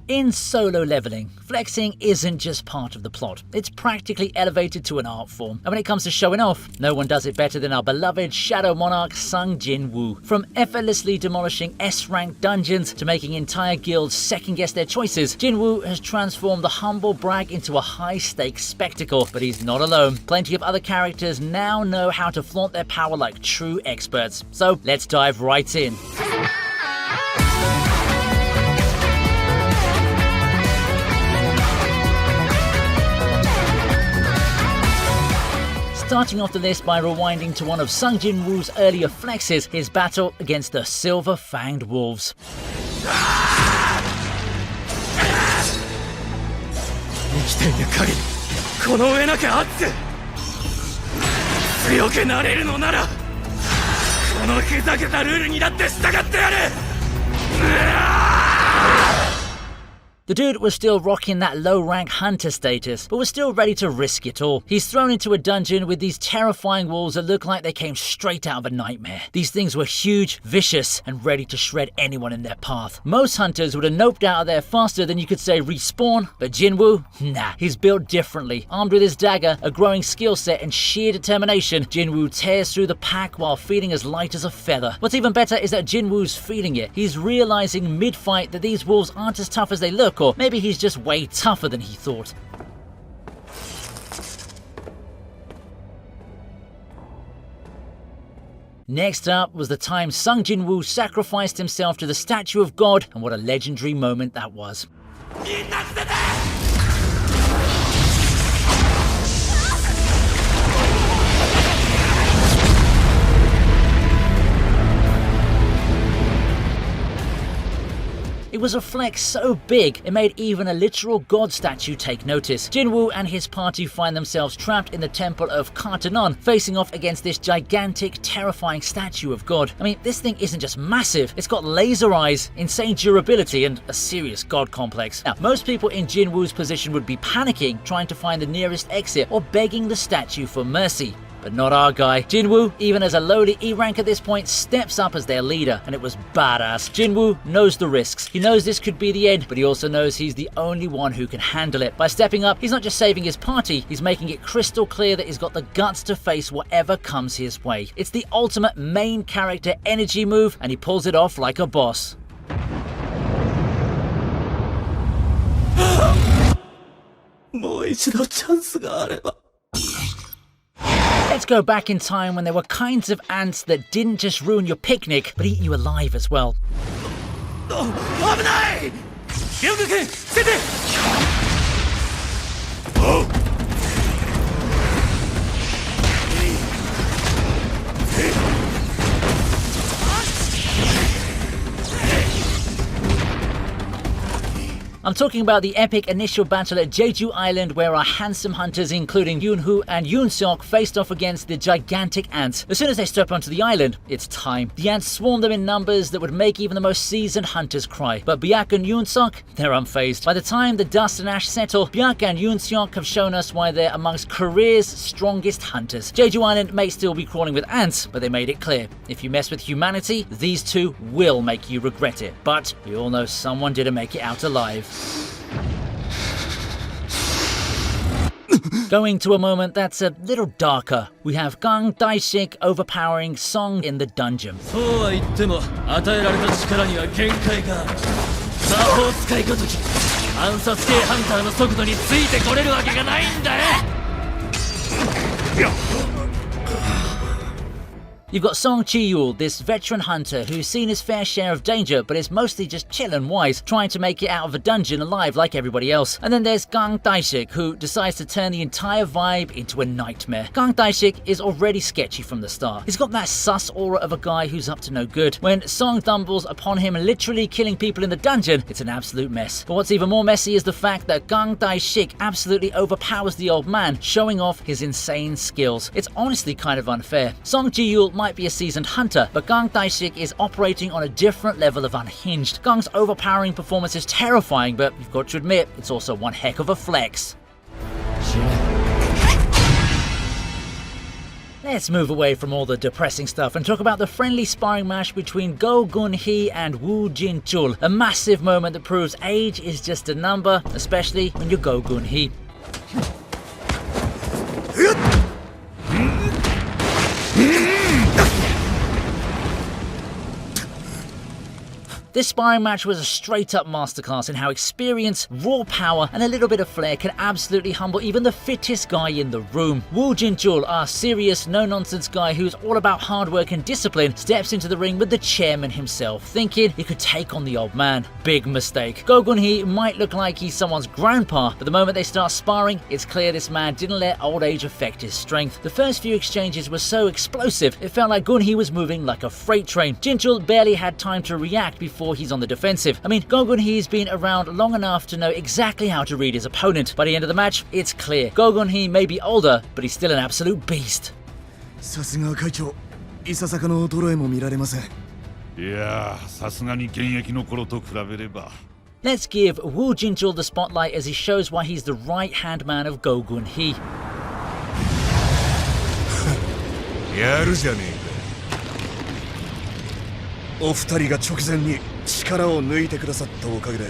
In solo leveling, flexing isn't just part of the plot, it's practically elevated to an art form. And when it comes to showing off, no one does it better than our beloved Shadow Monarch Sung Jin-woo. From effortlessly demolishing S-rank dungeons to making entire guilds second-guess their choices, Jin-woo has transformed the humble brag into a high-stakes spectacle. But he's not alone. Plenty of other characters now know how to flaunt their power like true experts. So let's dive right in. Starting off the list by rewinding to one of Sung Jin-woo's earlier flexes, his battle against the Silver-Fanged Wolves. The dude was still rocking that low-rank hunter status, but was still ready to risk it all. He's thrown into a dungeon with these terrifying wolves that look like they came straight out of a nightmare. These things were huge, vicious, and ready to shred anyone in their path. Most hunters would have noped out of there faster than you could say respawn, but Jin-woo? Nah, he's built differently. Armed with his dagger, a growing skill set, and sheer determination, Jin-woo tears through the pack while feeling as light as a feather. What's even better is that Jin-woo's feeling it. He's realizing mid-fight that these wolves aren't as tough as they look, or maybe he's just way tougher than he thought. Next up was the time Sung Jin-woo sacrificed himself to the statue of God, and what a legendary moment that was. It was a flex so big, it made even a literal god statue take notice. Jin-woo and his party find themselves trapped in the temple of Kartanon, facing off against this gigantic, terrifying statue of God. I mean, this thing isn't just massive, it's got laser eyes, insane durability, and a serious god complex. Now, most people in Jin-woo's position would be panicking, trying to find the nearest exit, or begging the statue for mercy. But not our guy. Jin-woo, even as a lowly E rank at this point, steps up as their leader, and it was badass. Jin-woo knows the risks. He knows this could be the end, but he also knows he's the only one who can handle it. By stepping up, he's not just saving his party, he's making it crystal clear that he's got the guts to face whatever comes his way. It's the ultimate main character energy move, and he pulls it off like a boss. Let's go back in time when there were kinds of ants that didn't just ruin your picnic, but eat you alive as well. I'm talking about the epic initial battle at Jeju Island where our handsome hunters including Yoon-hoo and Yoon-seok faced off against the gigantic ants. As soon as they step onto the island, it's time. The ants swarm them in numbers that would make even the most seasoned hunters cry. But Byac and Yoon-seok, they're unfazed. By the time the dust and ash settle, Byac and Yoon-seok have shown us why they're amongst Korea's strongest hunters. Jeju Island may still be crawling with ants, but they made it clear. If you mess with humanity, these two will make you regret it. But we all know someone didn't make it out alive. Going to a moment that's a little darker, we have Gang Daishik overpowering Song in the dungeon. You've got Song Chi-yul, this veteran hunter who's seen his fair share of danger but is mostly just chill and wise, trying to make it out of a dungeon alive like everybody else. And then there's Gang Daishik, who decides to turn the entire vibe into a nightmare. Gang Daishik is already sketchy from the start. He's got that sus aura of a guy who's up to no good. When Song stumbles upon him literally killing people in the dungeon, it's an absolute mess. But what's even more messy is the fact that Gang Daishik absolutely overpowers the old man, showing off his insane skills. It's honestly kind of unfair. Song Chi-yul might be a seasoned hunter, but Gang Daishik is operating on a different level of unhinged. Gang's overpowering performance is terrifying, but you've got to admit, it's also one heck of a flex. Let's move away from all the depressing stuff and talk about the friendly sparring match between Go Gun-hee and Woo Jin-chul, a massive moment that proves age is just a number, especially when you're Go Gun-hee. This sparring match was a straight-up masterclass in how experience, raw power, and a little bit of flair can absolutely humble even the fittest guy in the room. Woo Jin-chul, our serious, no-nonsense guy who's all about hard work and discipline, steps into the ring with the chairman himself, thinking he could take on the old man. Big mistake. Go Gun-hee might look like he's someone's grandpa, but the moment they start sparring, it's clear this man didn't let old age affect his strength. The first few exchanges were so explosive, it felt like Gun-hee was moving like a freight train. Jin-chul barely had time to react before he's on the defensive. I mean, Go Gun-hee's been around long enough to know exactly how to read his opponent. By the end of the match, it's clear. Go Gun-hee may be older, but he's still an absolute beast. さすが会長、いささかの衰えも見られません。いやー、さすがに現役の頃と比べれば。 Let's give Woo Jin-chul the spotlight as he shows why he's the right-hand man of Go Gun-hee. やるじゃねえか。お二人が直前に力を抜いてくださったおかげで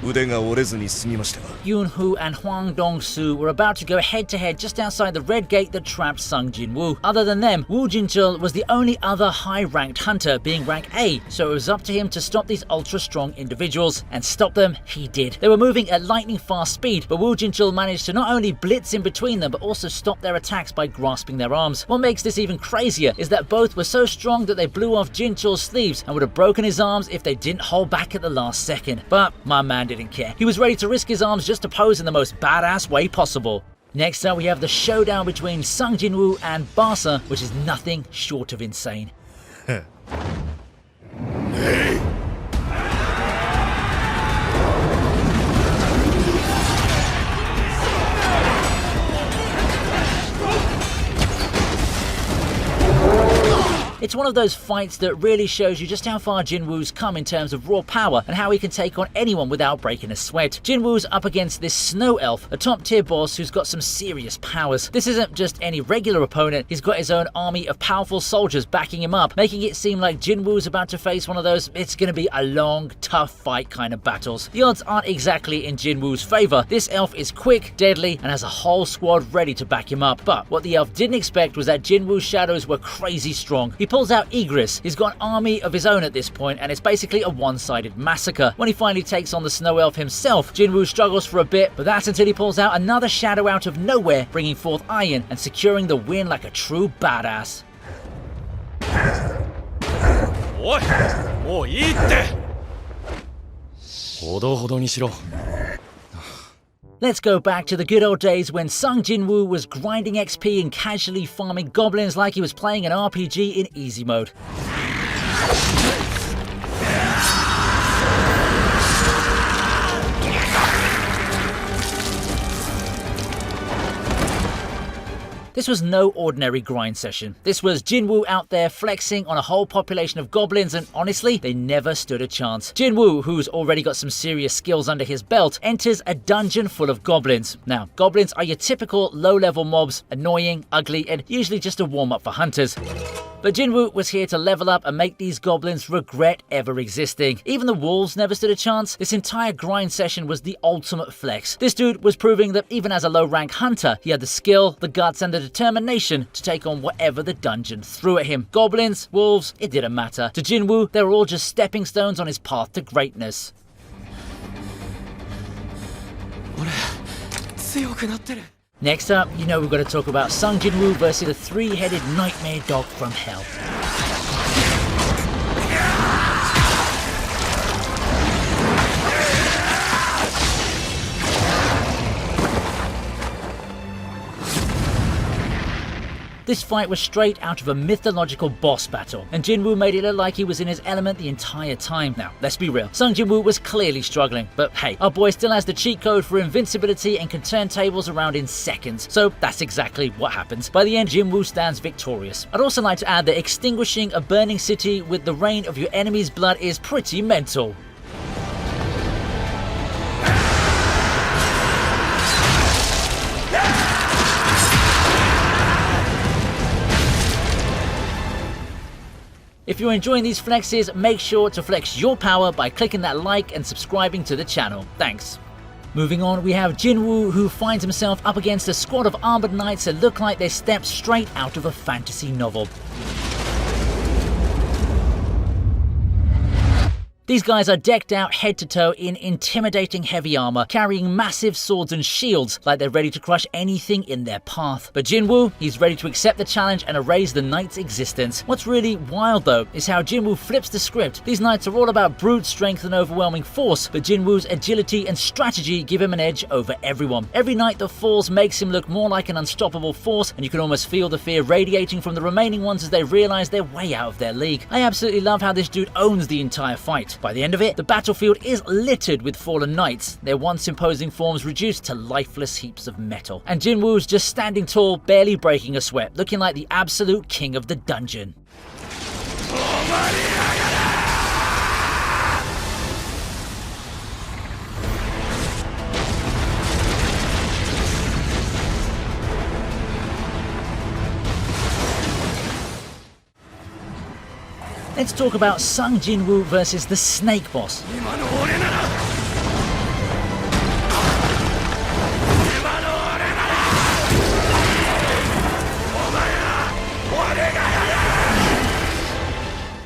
腕が折れずに済みました。 Yoon-hoo and Hwang Dong-soo were about to go head-to-head just outside the red gate that trapped Sung Jin-woo. Other than them, Woo Jin-chul was the only other high-ranked hunter, being rank A, so it was up to him to stop these ultra-strong individuals. And stop them, he did. They were moving at lightning-fast speed, but Woo Jin-chul managed to not only blitz in between them, but also stop their attacks by grasping their arms. What makes this even crazier is that both were so strong that they blew off Jin-chul's sleeves and would have broken his arms if they didn't hold back at the last second. But my man didn't care. He was ready to risk his arms just to pose in the most badass way possible. Next up, we have the showdown between Sung Jin-woo and Basa, which is nothing short of insane. It's one of those fights that really shows you just how far Jin-woo's come in terms of raw power and how he can take on anyone without breaking a sweat. Jin-woo's up against this snow elf, a top tier boss who's got some serious powers. This isn't just any regular opponent, he's got his own army of powerful soldiers backing him up, making it seem like Jin-woo's about to face one of those it's gonna be a long, tough fight kind of battles. The odds aren't exactly in Jin-woo's favor. This elf is quick, deadly, and has a whole squad ready to back him up. But what the elf didn't expect was that Jin-woo's shadows were crazy strong. He pulls out Igris. He's got an army of his own at this point, and it's basically a one-sided massacre. When he finally takes on the snow elf himself, Jin-woo struggles for a bit, but that's until he pulls out another shadow out of nowhere, bringing forth Iron and securing the win like a true badass. おい、もういいって。ほどほどにしろ。 Let's go back to the good old days when Sung Jin-woo was grinding XP and casually farming goblins like he was playing an RPG in easy mode. This was no ordinary grind session. This was Jin-woo out there flexing on a whole population of goblins, and honestly, they never stood a chance. Jin-woo, who's already got some serious skills under his belt, enters a dungeon full of goblins. Now, goblins are your typical low-level mobs, annoying, ugly, and usually just a warm-up for hunters. But Jin-woo was here to level up and make these goblins regret ever existing. Even the wolves never stood a chance. This entire grind session was the ultimate flex. This dude was proving that even as a low-rank hunter, he had the skill, the guts, and the determination to take on whatever the dungeon threw at him. Goblins, wolves, it didn't matter. To Jin-woo, they were all just stepping stones on his path to greatness. Next up, you know we've got to talk about Sung Jin-woo versus the three-headed nightmare dog from hell. This fight was straight out of a mythological boss battle, and Jin-woo made it look like he was in his element the entire time. Now, let's be real, Sung Jin-woo was clearly struggling, but hey, our boy still has the cheat code for invincibility and can turn tables around in seconds, so that's exactly what happens. By the end, Jin-woo stands victorious. I'd also like to add that extinguishing a burning city with the rain of your enemy's blood is pretty mental. If you're enjoying these flexes, make sure to flex your power by clicking that like and subscribing to the channel. Thanks. Moving on, we have Jinwoo, who finds himself up against a squad of armored knights that look like they stepped straight out of a fantasy novel. These guys are decked out head to toe in intimidating heavy armor, carrying massive swords and shields like they're ready to crush anything in their path. But Jinwoo, he's ready to accept the challenge and erase the knight's existence. What's really wild though is how Jinwoo flips the script. These knights are all about brute strength and overwhelming force, but Jinwoo's agility and strategy give him an edge over everyone. Every knight that falls makes him look more like an unstoppable force, and you can almost feel the fear radiating from the remaining ones as they realize they're way out of their league. I absolutely love how this dude owns the entire fight. By the end of it, the battlefield is littered with fallen knights, their once imposing forms reduced to lifeless heaps of metal. And Jinwoo's just standing tall, barely breaking a sweat, looking like the absolute king of the dungeon. Let's talk about Sung Jinwoo versus the Snake Boss.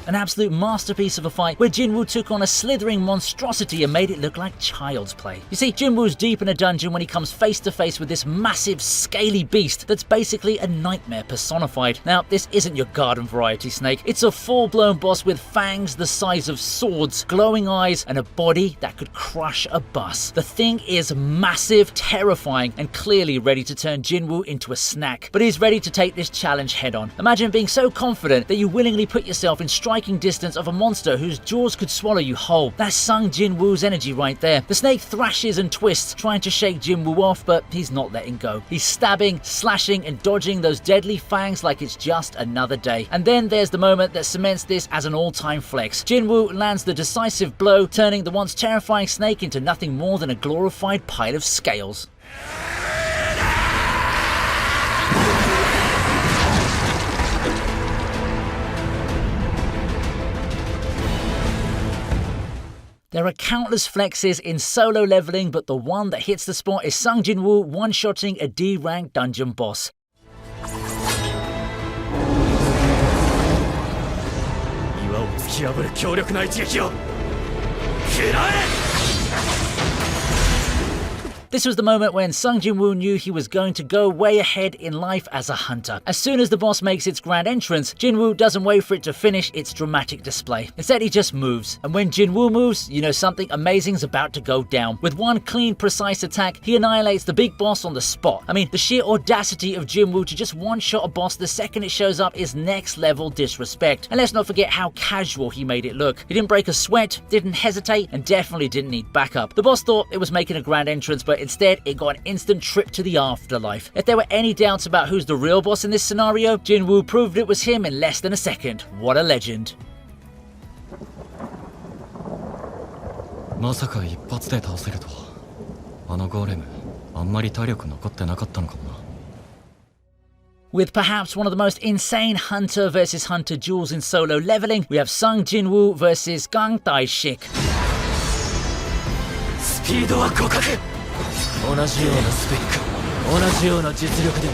An absolute masterpiece of a fight where Jinwoo took on a slithering monstrosity and made it look like child's play. You see, Jinwoo's deep in a dungeon when he comes face to face with this massive, scaly beast that's basically a nightmare personified. Now, this isn't your garden variety snake. It's a full-blown boss with fangs the size of swords, glowing eyes, and a body that could crush a bus. The thing is massive, terrifying, and clearly ready to turn Jinwoo into a snack. But he's ready to take this challenge head on. Imagine being so confident that you willingly put yourself in striking distance of a monster whose jaws could swallow you whole. That's Sung Jinwoo's energy right there. The snake thrashes and twists, trying to shake Jinwoo off, but he's not letting go. He's stabbing, slashing, and dodging those deadly fangs like it's just another day. And then there's the moment that cements this as an all-time flex. Jinwoo lands the decisive blow, turning the once terrifying snake into nothing more than a glorified pile of scales. There are countless flexes in solo leveling, but the one that hits the spot is Sung Jinwoo one-shotting a D-rank dungeon boss. This was the moment when Sung Jinwoo knew he was going to go way ahead in life as a hunter. As soon as the boss makes its grand entrance, Jinwoo doesn't wait for it to finish its dramatic display. Instead, he just moves. And when Jinwoo moves, you know something amazing's about to go down. With one clean, precise attack, he annihilates the big boss on the spot. I mean, the sheer audacity of Jinwoo to just one-shot a boss the second it shows up is next-level disrespect. And let's not forget how casual he made it look. He didn't break a sweat, didn't hesitate, and definitely didn't need backup. The boss thought it was making a grand entrance, but instead, it got an instant trip to the afterlife. If there were any doubts about who's the real boss in this scenario, Jinwoo proved it was him in less than a second. What a legend. まさか一発で倒せるとは。あのゴーレム、あんまり体力残ってなかったのかもな。 With perhaps one of the most insane hunter versus hunter duels in solo leveling, we have Sung Jinwoo versus Gang Taishik. スピードは互角。 同じようなスペック、同じような実力で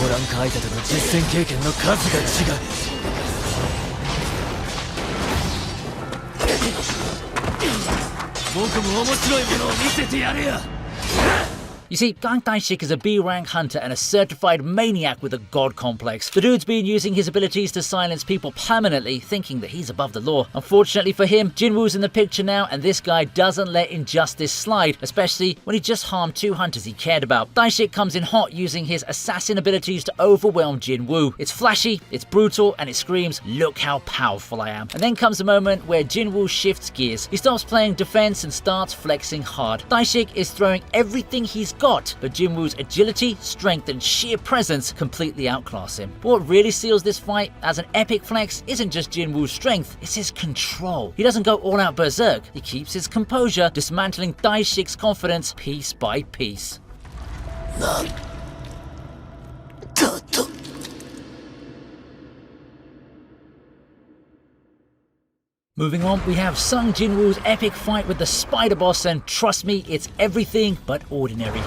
高ランク相手との実戦経験の数が違う。僕も面白いものを見せてやれよ。 You see, Gang Taishik is a B-rank hunter and a certified maniac with a god complex. The dude's been using his abilities to silence people permanently, thinking that he's above the law. Unfortunately for him, Jinwoo's in the picture now, and this guy doesn't let injustice slide, especially when he just harmed two hunters he cared about. Taishik comes in hot, using his assassin abilities to overwhelm Jinwoo. It's flashy, it's brutal, and it screams, "Look how powerful I am." And then comes a moment where Jinwoo shifts gears. He stops playing defense and starts flexing hard. Taishik is throwing everything he's got, but Jinwoo's agility, strength, and sheer presence completely outclass him. But what really seals this fight as an epic flex isn't just Jinwoo's strength, it's his control. He doesn't go all out berserk, he keeps his composure, dismantling Taishik's confidence piece by piece. Moving on, we have Sung Jin-woo's epic fight with the Spider Boss, and trust me, it's everything but ordinary.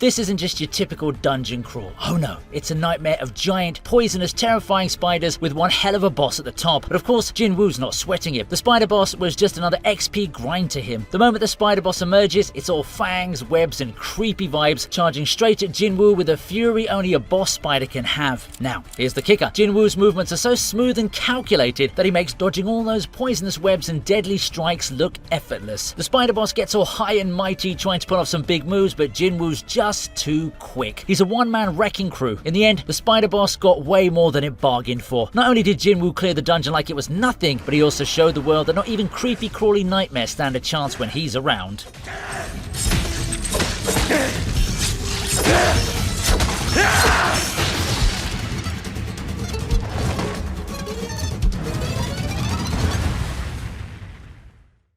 This isn't just your typical dungeon crawl. Oh no, it's a nightmare of giant, poisonous, terrifying spiders with one hell of a boss at the top. But of course, Jin-woo's not sweating it. The spider boss was just another XP grind to him. The moment the spider boss emerges, it's all fangs, webs, and creepy vibes, charging straight at Jin-woo with a fury only a boss spider can have. Now, here's the kicker. Jin-woo's movements are so smooth and calculated that he makes dodging all those poisonous webs and deadly strikes look effortless. The spider boss gets all high and mighty trying to pull off some big moves, but Jin-woo's just too quick. He's a one-man wrecking crew. In the end, the spider boss got way more than it bargained for. Not only did Jin-woo clear the dungeon like it was nothing, but he also showed the world that not even creepy crawly nightmares stand a chance when he's around.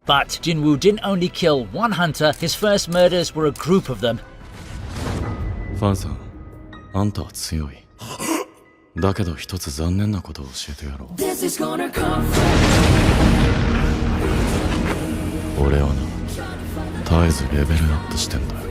But Jin-woo didn't only kill one hunter, his first murders were a group of them. ファンさん、あんたは強い。だけど一つ残念なことを教えてやろう。俺はな、絶えずレベルアップしてんだよ。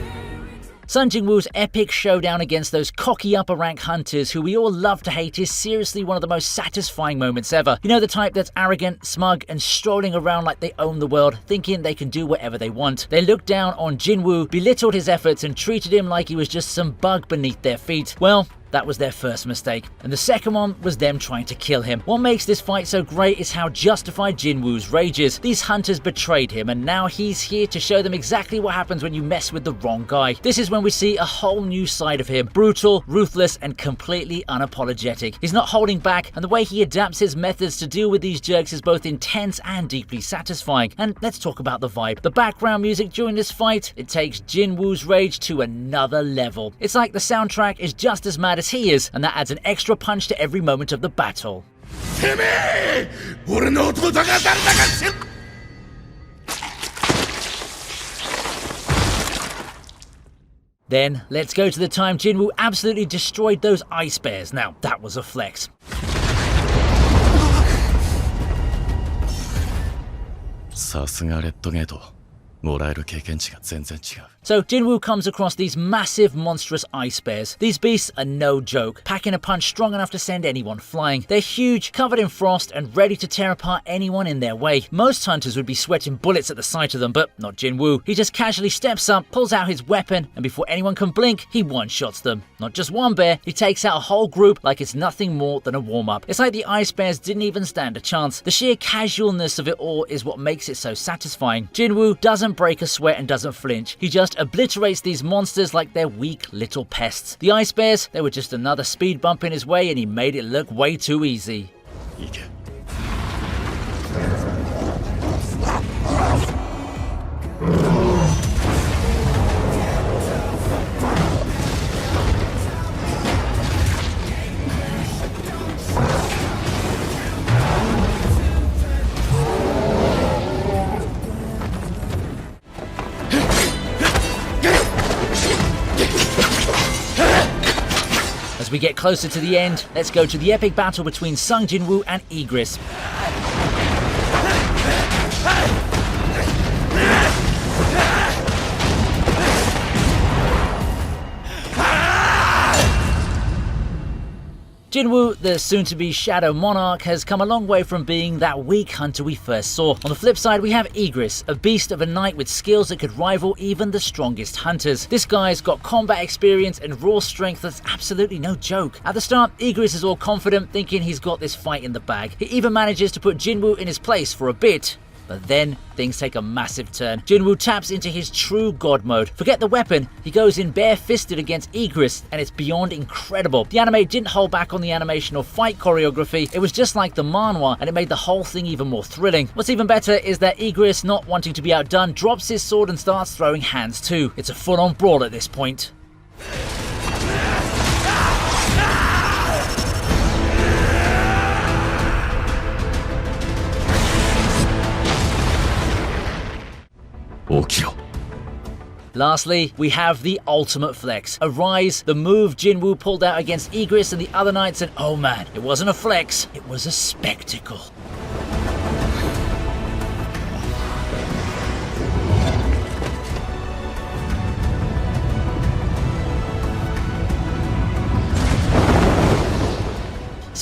Sung Jin-woo's epic showdown against those cocky upper rank hunters who we all love to hate is seriously one of the most satisfying moments ever. You know, the type that's arrogant, smug, and strolling around like they own the world, thinking they can do whatever they want. They looked down on Jin-woo, belittled his efforts, and treated him like he was just some bug beneath their feet. Well, that was their first mistake. And the second one was them trying to kill him. What makes this fight so great is how justified Jin-woo's rage is. These hunters betrayed him, and now he's here to show them exactly what happens when you mess with the wrong guy. This is when we see a whole new side of him. Brutal, ruthless, and completely unapologetic. He's not holding back, and the way he adapts his methods to deal with these jerks is both intense and deeply satisfying. And let's talk about the vibe. The background music during this fight, it takes Jin-woo's rage to another level. It's like the soundtrack is just as mad as he is, and that adds an extra punch to every moment of the battle. Then, let's go to the time Jin-woo absolutely destroyed those ice bears. Now, that was a flex. さすがレッドゲート。もらえる経験値が全然違う。 So Jin-woo comes across these massive, monstrous ice bears. These beasts are no joke, packing a punch strong enough to send anyone flying. They're huge, covered in frost, and ready to tear apart anyone in their way. Most hunters would be sweating bullets at the sight of them, but not Jin-woo. He just casually steps up, pulls out his weapon, and before anyone can blink, he one-shots them. Not just one bear, he takes out a whole group like it's nothing more than a warm-up. It's like the ice bears didn't even stand a chance. The sheer casualness of it all is what makes it so satisfying. Jin-woo doesn't break a sweat and doesn't flinch. He just obliterates these monsters like they're weak little pests. The ice bears, they were just another speed bump in his way, and he made it look way too easy. As we get closer to the end, let's go to the epic battle between Sung Jin-woo and Igris. Jin-woo, the soon-to-be Shadow Monarch, has come a long way from being that weak hunter we first saw. On the flip side, we have Igris, a beast of a knight with skills that could rival even the strongest hunters. This guy's got combat experience and raw strength that's absolutely no joke. At the start, Igris is all confident, thinking he's got this fight in the bag. He even manages to put Jin-woo in his place for a bit. But then, things take a massive turn. Jin-woo taps into his true god mode. Forget the weapon, he goes in bare-fisted against Igris, and it's beyond incredible. The anime didn't hold back on the animation or fight choreography, it was just like the manhwa, and it made the whole thing even more thrilling. What's even better is that Igris, not wanting to be outdone, drops his sword and starts throwing hands too. It's a full-on brawl at this point. Lastly, we have the ultimate flex, Arise, the move Jinwoo pulled out against Igris and the other knights, and oh man, it wasn't a flex, it was a spectacle.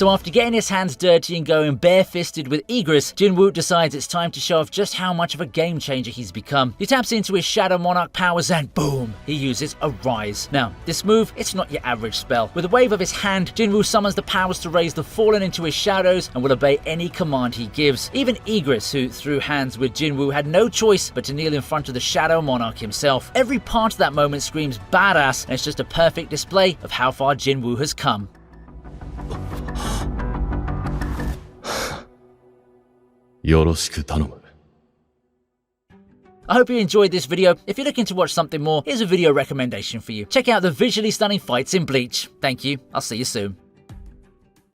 So after getting his hands dirty and going bare-fisted with Igris, Jinwoo decides it's time to show off just how much of a game changer he's become. He taps into his Shadow Monarch powers and boom, he uses Arise. Now, this move, it's not your average spell. With a wave of his hand, Jinwoo summons the powers to raise the Fallen into his shadows and will obey any command he gives. Even Igris, who threw hands with Jinwoo, had no choice but to kneel in front of the Shadow Monarch himself. Every part of that moment screams badass, and it's just a perfect display of how far Jinwoo has come. I hope you enjoyed this video. If you're looking to watch something more, here's a video recommendation for you. Check out the visually stunning fights in Bleach. Thank you, I'll see you soon.